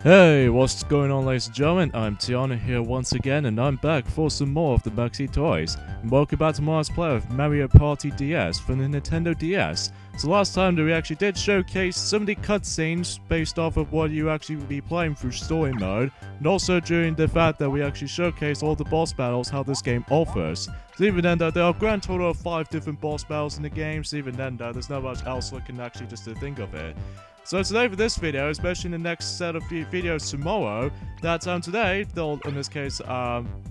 Hey, what's going on, ladies and gentlemen? I'm Tiana here once again, and I'm back for some more of the Maxi Toys. And welcome back to my Let's Play of Mario Party DS for the Nintendo DS. So last time that we actually did showcase some of the cutscenes based off of what you actually be playing through story mode, and also during the fact that we actually showcased all the boss battles how this game offers. So even then though, there are a grand total of 5 different boss battles in the game, so even then though, there's not much else looking actually just to think of it. So today for this video, especially in the next set of videos tomorrow, that today, though in this case,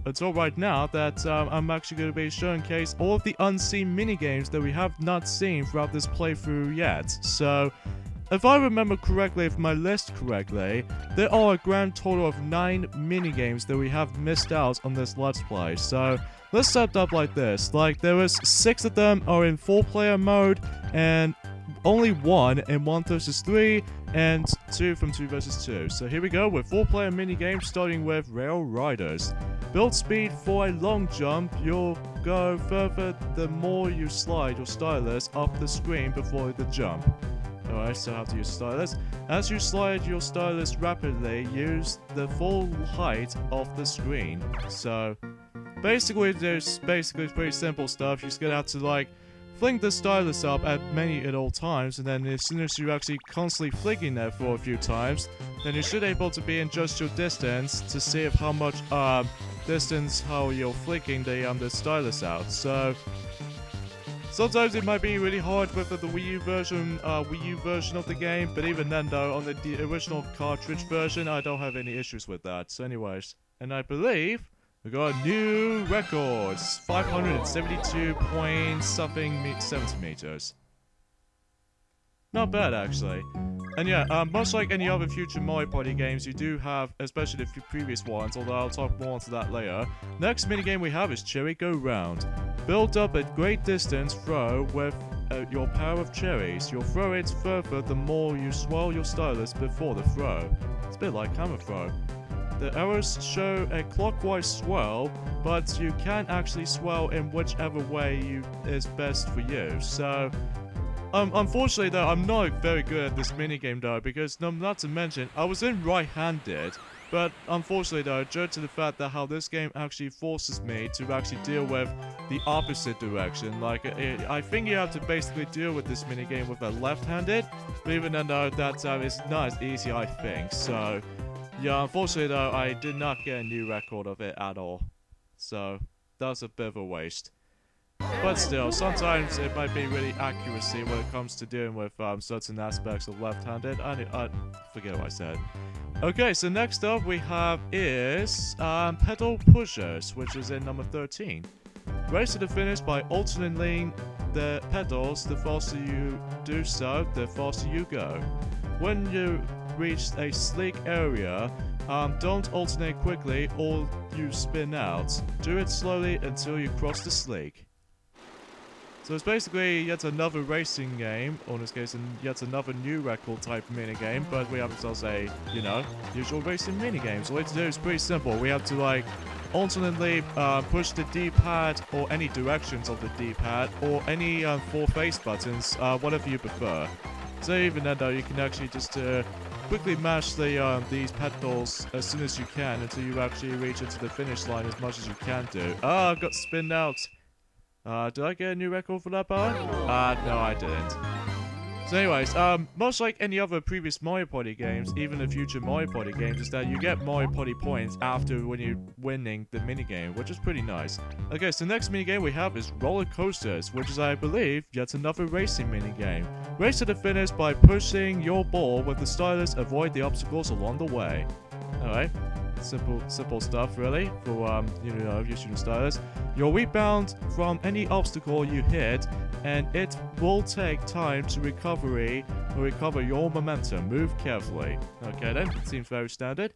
until right now, that I'm actually going to be showcase all of the unseen minigames that we have not seen throughout this playthrough yet. So, if I remember correctly, if my list correctly, there are a grand total of 9 minigames that we have missed out on this Let's Play. So, let's set it up like this. Like, there is 6 of them are in 4-player mode, and only 1 in 1 vs 3, and 2 from 2 vs 2. So here we go with 4-player minigames, starting with Rail Riders. Build speed for a long jump. You'll go further the more you slide your stylus up the screen before the jump. Alright, so how to use stylus. As you slide your stylus rapidly, use the full height of the screen. So basically, there's pretty simple stuff. You're just gonna have to like fling the stylus up at all times, and then as soon as you're actually constantly flicking there for a few times, then you should be able to be adjust your distance to see if how much distance how you're flicking the stylus out. So sometimes it might be really hard with the Wii U version of the game, but even then though, on the original cartridge version, I don't have any issues with that. So anyways, and I believe we got a new record, 572 point something centimeters. Not bad, actually. And yeah, much like any other future Mario Party games, you do have, especially the previous ones, although I'll talk more onto that later. Next minigame we have is Cherry Go Round. Build up at great distance, throw with your power of cherries. You'll throw it further the more you swirl your stylus before the throw. It's a bit like hammer throw. The arrows show a clockwise swirl, but you can actually swirl in whichever way is best for you. So, unfortunately though, I'm not very good at this minigame though, because not to mention, I was in right-handed, but unfortunately though, due to the fact that how this game actually forces me to actually deal with the opposite direction, like, I think you have to basically deal with this minigame with a left-handed, but even though that is not as easy, I think, so yeah, unfortunately though, I did not get a new record of it at all. So, that's a bit of a waste. But still, sometimes it might be really accuracy when it comes to dealing with certain aspects of left-handed. I forget what I said. Okay, so next up we have is pedal pushers, which is in number 13. Race to the finish by alternating the pedals. The faster you do so, the faster you go. When you reach a sleek area, don't alternate quickly or you spin out. Do it slowly until you cross the sleek. So it's basically yet another racing game, or in this case, yet another new record type minigame, but we have ourselves a, usual racing minigame. So what we have to do is pretty simple. We have to, like, alternately push the D-pad or any directions of the D-pad, or any 4 face buttons, whatever you prefer. So even then though, you can actually just quickly mash these pedals as soon as you can until you actually reach into the finish line as much as you can do. Ah, I got spinned out. Did I get a new record for that part? No I didn't. So anyways, much like any other previous Mario Party games, even the future Mario Party games, is that you get Mario Party points after when you're winning the minigame, which is pretty nice. Okay, so the next minigame we have is Roller Coasters, which is, I believe, yet another racing minigame. Race to the finish by pushing your ball with the stylus, avoid the obstacles along the way. Alright. Simple stuff, really, for, using the stylus. You'll rebound from any obstacle you hit, and it will take time to recover your momentum. Move carefully. Okay then, seems very standard.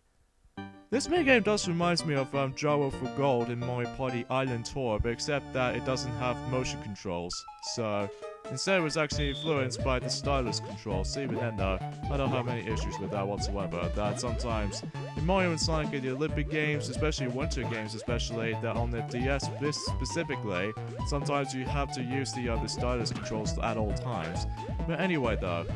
This minigame does remind me of Gyro for Gold in Mario Party Island Tour, but except that it doesn't have motion controls. So, instead it was actually influenced by the stylus controls. So even then though, I don't have any issues with that whatsoever. That sometimes, in Mario and Sonic in the Olympic games, especially winter games especially, that on the DS specifically, sometimes you have to use the stylus controls at all times. But anyway though,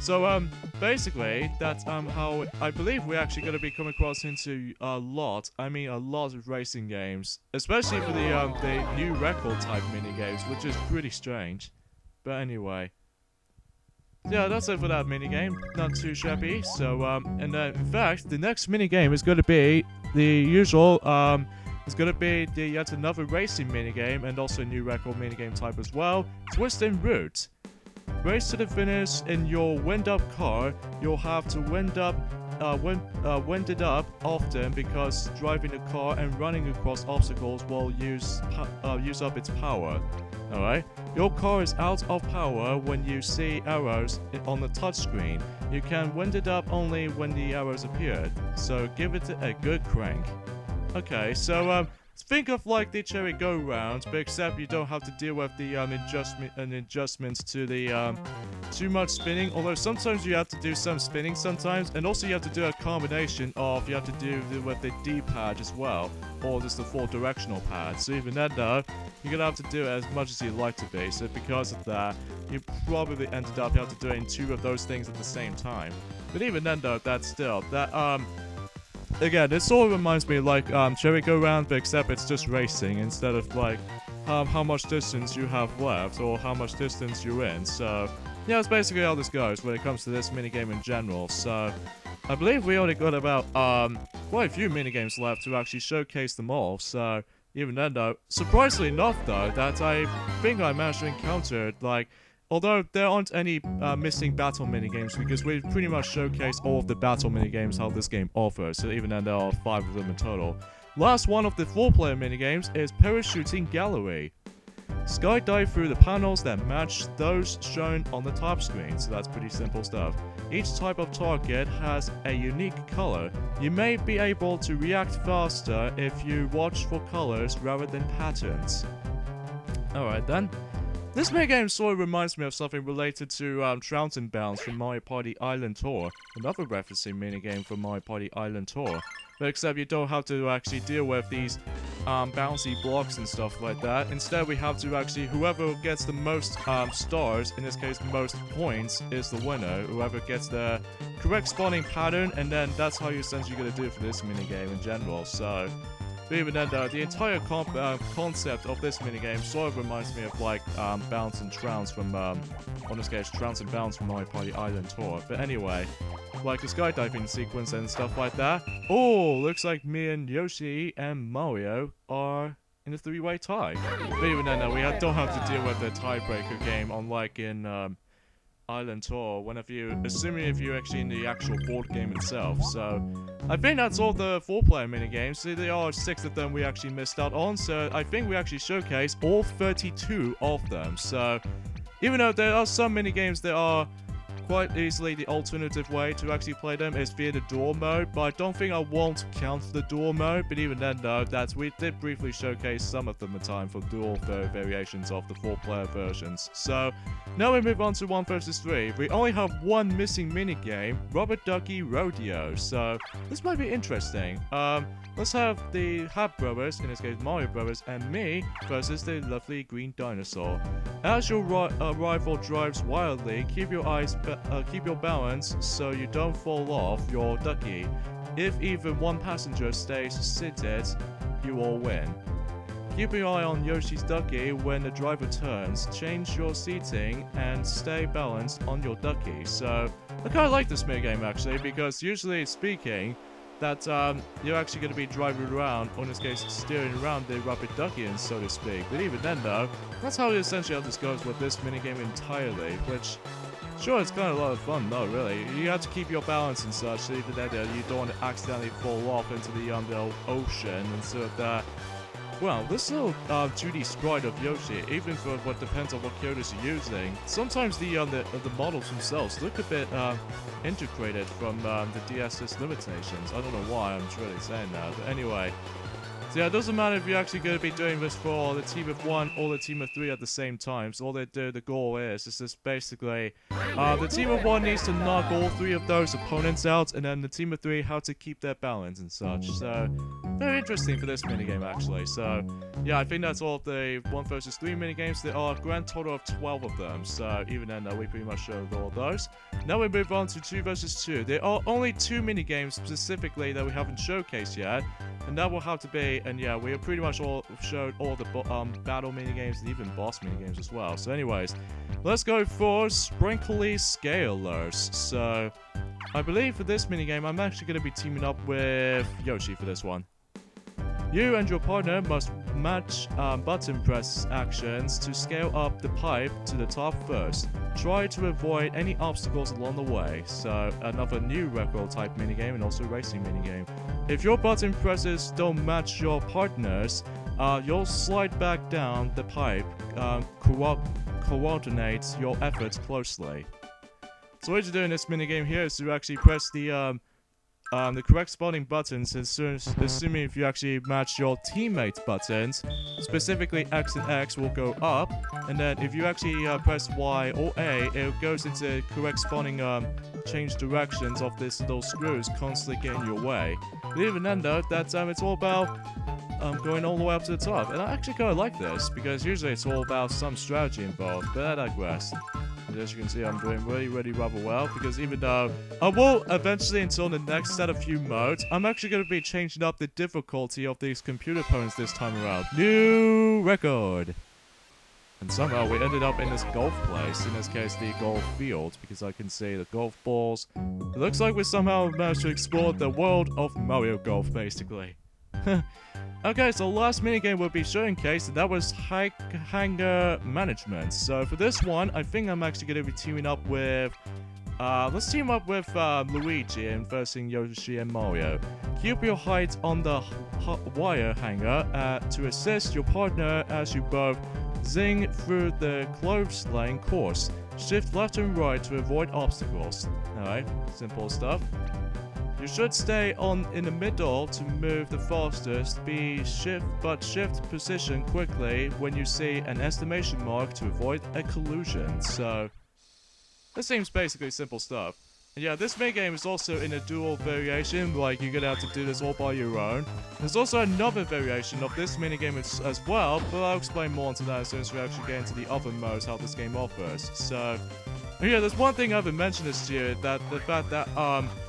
So basically that's how I believe we're actually going to be coming across into a lot of racing games, especially for the new record type mini games, which is pretty strange. But anyway, yeah, that's it for that mini game. Not too shabby. So and in fact, the next mini game is going to be the usual it's going to be the yet another racing mini game and also a new record mini game type as well. Twist and route. Race to the finish in your wind-up car. You'll have to wind it up often because driving the car and running across obstacles will use up its power. Alright? Your car is out of power when you see arrows on the touchscreen. You can wind it up only when the arrows appear, so give it a good crank. Okay, so think of like the cherry go round, but except you don't have to deal with the adjustments to the too much spinning. Although sometimes you have to do some spinning sometimes, and also you have to do a combination of you have to do with the D-pad as well, or just the 4 directional pad. So even then though, you're gonna have to do it as much as you'd like to be. So because of that, you probably ended up having to doing 2 of those things at the same time. But even then though, that's still that again, it sort of reminds me of like cherry go round, but except it's just racing instead of like how much distance you have left or how much distance you're in. So yeah, that's basically how this goes when it comes to this minigame in general. So I believe we only got about quite a few minigames left to actually showcase them all. So even then though, surprisingly enough though, that I think I managed to encounter like, although there aren't any missing battle minigames because we've pretty much showcased all of the battle minigames how this game offers, so even then there are 5 of them in total. Last one of the 4-player minigames is Parachuting Gallery. Skydive through the panels that match those shown on the top screen, so that's pretty simple stuff. Each type of target has a unique color. You may be able to react faster if you watch for colors rather than patterns. Alright then. This minigame sort of reminds me of something related to Trout and Bounce from Mario Party Island Tour, another referencing minigame from Mario Party Island Tour. But except you don't have to actually deal with these bouncy blocks and stuff like that. Instead, we have to actually, whoever gets the most stars, in this case the most points, is the winner. Whoever gets the correct spawning pattern, and then that's how you're essentially going to do it for this minigame in general. So, but even then though, the entire concept of this minigame sort of reminds me of like Bounce and Trounce from, in this case, Trounce and Bounce from Mario Party Island Tour. But anyway, like the skydiving sequence and stuff like that. Oh, looks like me and Yoshi and Mario are in a 3-way tie. But even then though, we don't have to deal with the tiebreaker game unlike in Island Tour, assuming if you're actually in the actual board game itself. So I think that's all the 4-player minigames. So there are 6 of them we actually missed out on, so I think we actually showcased all 32 of them. So even though there are some minigames that are quite easily the alternative way to actually play them is via the duel mode, but I don't think I won't count the duel mode. But even then though, we did briefly showcase some of them in time for dual variations of the 4-player versions. So now we move on to 1 versus 3. We only have one missing minigame, Rubber Ducky Rodeo, so this might be interesting. Let's have the Hab Brothers, in this case Mario Brothers, and me versus the lovely green dinosaur. As your rival drives wildly, keep your balance so you don't fall off your ducky. If even one passenger stays seated, you will win. Keep your eye on Yoshi's ducky when the driver turns. Change your seating and stay balanced on your ducky. So I kind of like this minigame actually, because usually speaking, that you're actually going to be driving around, or in this case steering around the rubber ducky, and so to speak. But even then though, that's how essentially how this goes with this minigame entirely, which, sure, it's kind of a lot of fun though, really. You have to keep your balance and such, so even then you don't want to accidentally fall off into the ocean, and so that, well, this little 2D sprite of Yoshi, even for what depends on what characters you're using, sometimes the models themselves look a bit integrated from the DS's limitations. I don't know why I'm really saying that, but anyway. So yeah, it doesn't matter if you're actually going to be doing this for the team of 1 or the team of 3 at the same time. So all they do, the goal is just basically, the team of 1 needs to knock all 3 of those opponents out, and then the team of 3 how to keep their balance and such. So very interesting for this minigame actually. So yeah, I think that's all of the 1 versus 3 minigames. There are a grand total of 12 of them. So even then, we pretty much showed all of those. Now we move on to 2 versus 2. There are only 2 minigames specifically that we haven't showcased yet. And that will have to be, and yeah, we have pretty much all showed all the battle minigames and even boss minigames as well. So anyways, let's go for Sprinkly Scalers. So, I believe for this minigame, I'm actually going to be teaming up with Yoshi for this one. You and your partner must match button press actions to scale up the pipe to the top first. Try to avoid any obstacles along the way. So another new record type minigame and also racing minigame. If your button presses don't match your partner's, you'll slide back down the pipe. Coordinate your efforts closely. So what you do in this minigame here is to actually press the correct spawning buttons, assuming if you actually match your teammates' buttons, specifically X and X will go up, and then if you actually press Y or A, it goes into correct spawning change directions of these little screws constantly getting your way. But even then though, that it's all about going all the way up to the top, and I actually kind of like this, because usually it's all about some strategy involved, but I digress. As you can see, I'm doing really rather well, because even though I will eventually, until the next set of few modes, I'm actually going to be changing up the difficulty of these computer opponents this time around. New record! And somehow we ended up in this golf place, in this case the golf field, because I can see the golf balls. It looks like we somehow managed to explore the world of Mario Golf, basically. Okay, so the last minigame we'll be showcased, and that was Hanger Management. So for this one, I think I'm actually going to be teaming up with... let's team up with Luigi and versing Yoshi and Mario. Keep your height on the wire hanger to assist your partner as you both zing through the clothesline course. Shift left and right to avoid obstacles. Alright, simple stuff. You should stay in the middle to move the fastest. Shift position quickly when you see an exclamation mark to avoid a collision. So, this seems basically simple stuff. And yeah, this minigame is also in a dual variation, like you're gonna have to do this all by your own. There's also another variation of this minigame as well, but I'll explain more into that as soon as we actually get into the other modes how this game offers. So, yeah, there's one thing I haven't mentioned this year, that the fact that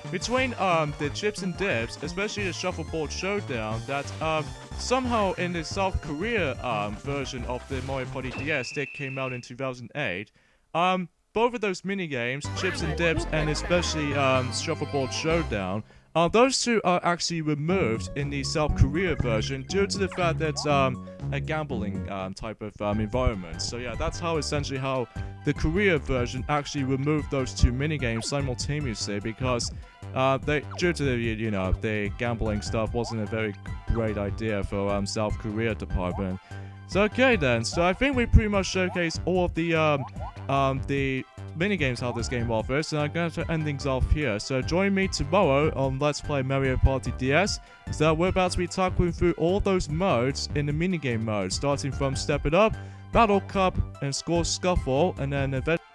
between the chips and dips, especially the shuffleboard showdown, that somehow in the South Korea version of the Mario Party DS that came out in 2008, both of those minigames, chips and dips, and especially shuffleboard showdown, those two are actually removed in the South Korea version due to the fact that it's a gambling type of environment. So yeah, that's how essentially how the Korea version actually removed those two minigames simultaneously, because due to the the gambling stuff wasn't a very great idea for South Korea department. So okay then, so I think we pretty much showcased all of the minigames how this game offers, and I'm going to end things off here. So join me tomorrow on Let's Play Mario Party DS, so we're about to be talking through all those modes in the minigame mode, starting from Step It Up, Battle Cup, and Score Scuffle, and then eventually